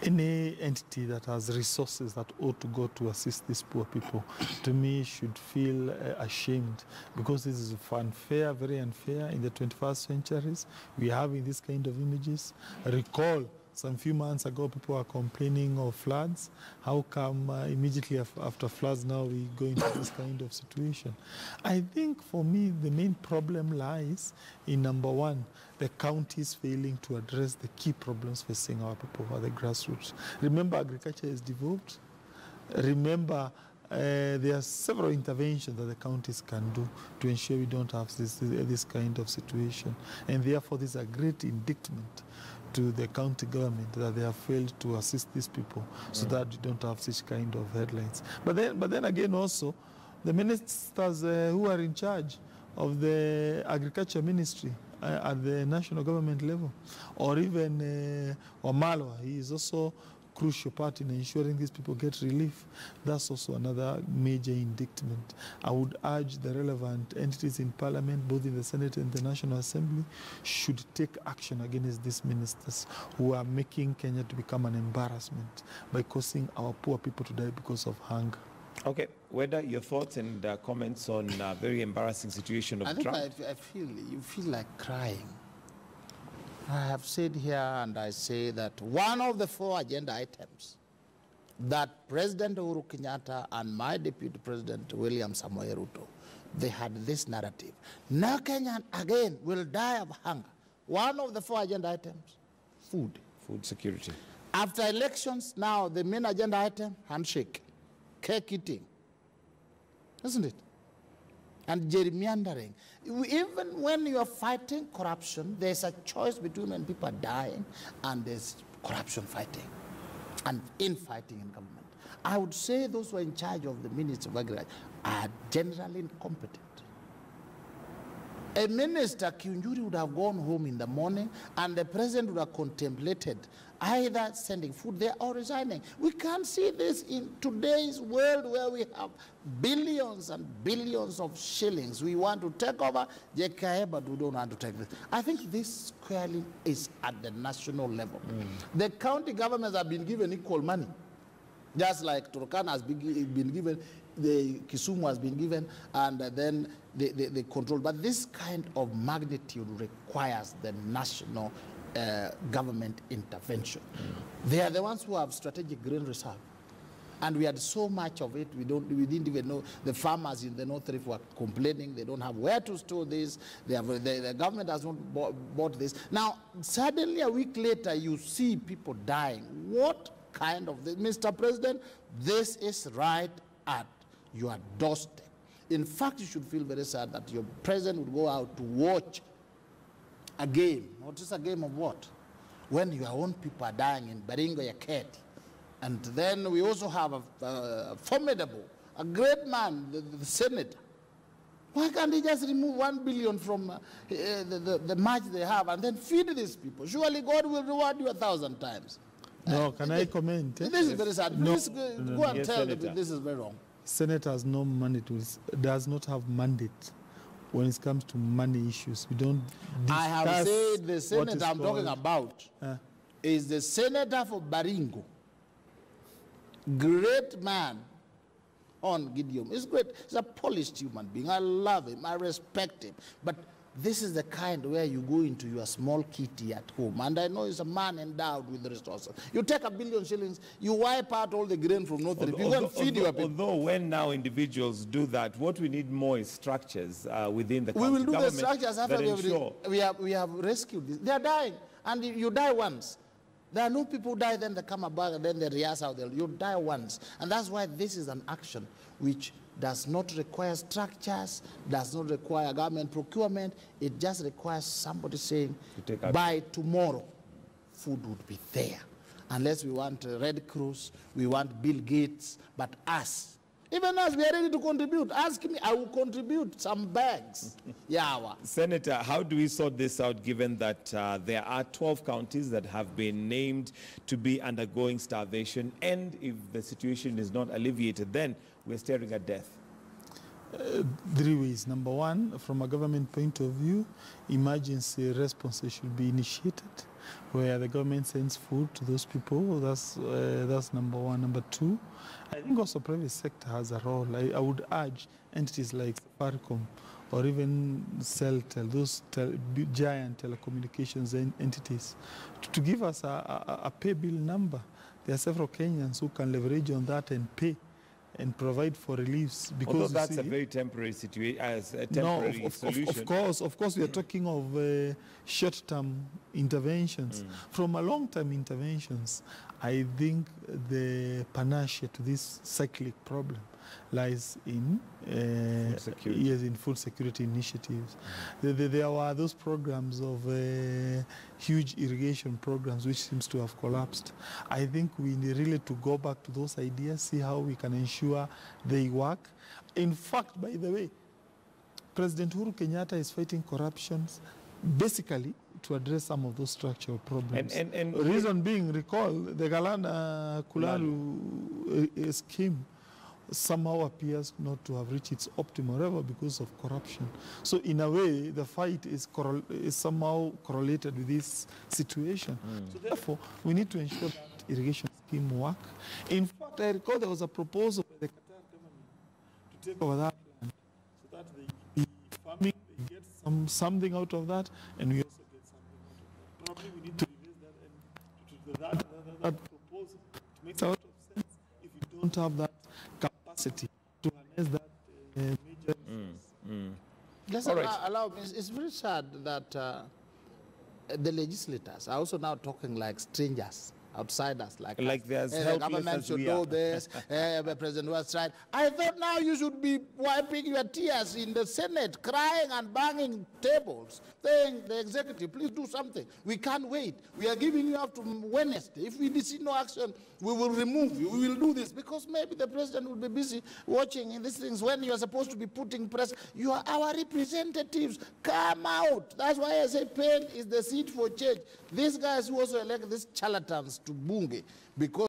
Any entity that has resources that ought to go to assist these poor people, to me, should feel ashamed, because this is unfair, very unfair in the 21st centuries. We are having this kind of images. Recall, some few months ago, people were complaining of floods. How come immediately after floods now we go into this kind of situation? I think for me the main problem lies in, number one, the counties failing to address the key problems facing our people at the grassroots. Remember, agriculture is devolved. Remember, there are several interventions that the counties can do to ensure we don't have this kind of situation. And therefore, this is a great indictment to the county government that they have failed to assist these people, so that you don't have such kind of headlines. But then again also, the ministers who are in charge of the agriculture ministry at the national government level, or even Wamalwa, he is also crucial part in ensuring these people get relief. That's also another major indictment. I would urge the relevant entities in Parliament, both in the Senate and the National Assembly, should take action against these ministers who are making Kenya to become an embarrassment by causing our poor people to die because of hunger. Okay, Weda, your thoughts and comments on a very embarrassing situation of drought? I feel you feel like crying. I have said here, and I say that one of the 4 agenda items that President Uhuru Kenyatta and my Deputy President William Samoei Ruto, they had this narrative. Now Kenya again will die of hunger. One of the 4 agenda items, food. Food security. After elections, now the main agenda item, handshake, cake eating. Isn't it? And gerrymandering. Even when you are fighting corruption, there's a choice between when people are dying and there's corruption fighting and infighting in government. I would say those who are in charge of the Ministry of Agriculture are generally incompetent. A minister, Kiunjuri, would have gone home in the morning and the president would have contemplated either sending food there or resigning. We can't see this in today's world where we have billions and billions of shillings. We want to take over JKA, but we don't want to take this. I think this squarely is at the national level. The county governments have been given equal money, just like Turkana has been given, the Kisumu has been given, and then the control. But this kind of magnitude requires the national government intervention. They are the ones who have strategic grain reserve. And we had so much of it, we didn't even know. The farmers in the North Rift were complaining they don't have where to store this. The government has not bought this. Now, suddenly a week later, you see people dying. What kind of this? Mr. President, this is right at your doorstep. In fact, you should feel very sad that your president would go out to watch a game. What is a game of what? When your own people are dying in Baringo Yaketi. And then we also have a formidable, a great man, the senator. Why can't he just remove 1 billion from the match they have and then feed these people? Surely God will reward you 1,000 times. No, can I comment? This is very sad. Please go and tell them this is very wrong. Senate has no mandate, does not have mandate when it comes to money issues. We don't discuss. I have said the senator I'm talking about is the senator for Baringo. Great man on Gideon. He's great. He's a polished human being. I love him. I respect him. But this is the kind where you go into your small kitty at home. And I know he's a man endowed with resources. You take 1 billion shillings, you wipe out all the grain from North Rift. You go and feed your people. Although when now individuals do that, what we need more is structures within the county government. We will do the structures after we have rescued this. They are dying. And you die once. There are no people who die, then they come back, and then they rehearse how they'll. You die once. And that's why this is an action which does not require structures, does not require government procurement. It just requires somebody saying, by tomorrow, food would be there. Unless we want Red Cross, we want Bill Gates, but us, even us, we are ready to contribute. Ask me, I will contribute some bags. Senator, how do we sort this out given that there are 12 counties that have been named to be undergoing starvation, and if the situation is not alleviated, then we're staring at death? 3 ways. Number one, from a government point of view, emergency responses should be initiated. where the government sends food to those people. That's number one. Number two, I think also private sector has a role. I would urge entities like Safaricom or even Celtel, those giant telecommunications entities, to give us a pay bill number. There are several Kenyans who can leverage on that and pay and provide for reliefs. Because although that's a very temporary situation, as a temporary solution. Of course, we are talking of short-term interventions. From a long-term interventions, I think the panacea to this cyclic problem lies in food security initiatives. There were those programs of huge irrigation programs which seems to have collapsed. I think we need really to go back to those ideas, see how we can ensure they work. In fact, by the way, President Uhuru Kenyatta is fighting corruption basically to address some of those structural problems. And reason being, recall the Galana Kulalu scheme somehow appears not to have reached its optimal level because of corruption. So in a way, the fight is somehow correlated with this situation. So therefore, we need to ensure that irrigation scheme work. In fact, I recall there was a proposal by the Qatar government to take over that land so that the farming, they get something out of that, and we also get something out of that. Probably we need to revisit that proposal to make a lot of sense if you don't have that capacity to harness that major Let's allow me. It's very sad that the legislators are also now talking like strangers, outsiders, like there's the government should do this. The president was right. I thought now you should be wiping your tears in the Senate, crying and banging tables, saying the executive, please do something. We can't wait. We are giving you up to Wednesday. If we see no action, we will remove you. We will do this because maybe the president will be busy watching in these things when you are supposed to be putting pressure. You are our representatives. Come out. That's why I say pain is the seed for change. These guys who also elect these charlatans to Bunge because